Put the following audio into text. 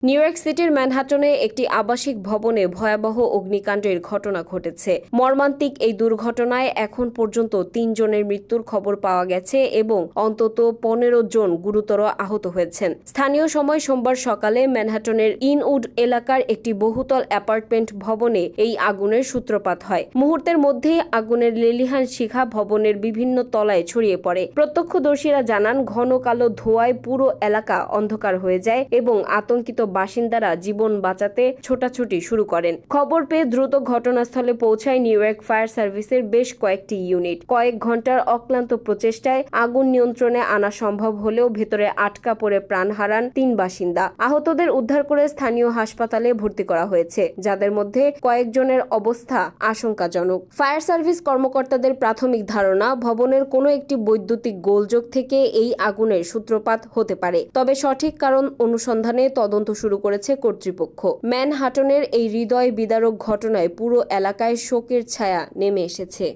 New York সিটির ম্যানহাটনে একটি আবাসিক ভবনে ভয়াবহ অগ্নিকাণ্ডের ঘটনা ঘটেছে। মর্মান্তিক এই দুর্ঘটনায় এখন পর্যন্ত ৩ জনের মৃত্যুর খবর পাওয়া গেছে এবং অন্তত ১৫ জন গুরুতর আহত হয়েছেন। স্থানীয় সময় সোমবার সকালে ম্যানহাটনের ইনউড এলাকার একটি বহুতল অ্যাপার্টমেন্ট ভবনে এই আগুনের সূত্রপাত হয়। মুহূর্তের মধ্যেই আগুনের লেলিহান শিখা ভবনের বিভিন্ন তলায় ছড়িয়ে পড়ে। প্রত্যক্ষদর্শীরা জানান, ঘন কালো ধোঁয়ায় পুরো এলাকা অন্ধকার হয়ে যায় এবং আতঙ্কিত বাসিন্দারা জীবন বাঁচাতে ছোটাছুটি শুরু করেন। খবর পেয়ে দ্রুত ঘটনাস্থলে পৌঁছায় নিউ ইয়র্ক ফায়ার সার্ভিসের বেশ কয়েকটি ইউনিট। কয়েক ঘন্টার অক্লান্ত প্রচেষ্টায় আগুন নিয়ন্ত্রণে আনা সম্ভব হলেও ভেতরে আটকা পড়ে প্রাণ হারান ৩ বাসিন্দা। আহতদের উদ্ধার করে স্থানীয় হাসপাতালে ভর্তি করা হয়েছে, যাদের মধ্যে কয়েকজনের অবস্থা আশঙ্কাজনক। ফায়ার সার্ভিস কর্মকর্তাদের প্রাথমিক ধারণা, ভবনের কোনো একটি বৈদ্যুতিক গোলযোগ থেকে এই আগুনের সূত্রপাত হতে পারে, তবে সঠিক কারণ অনুসন্ধানে তদন্ত শুরু করেছে কর্তৃপক্ষ। ম্যানহাটনের এই হৃদয় বিদারক ঘটনায় পুরো এলাকায় শোকের ছায়া নেমে এসেছে।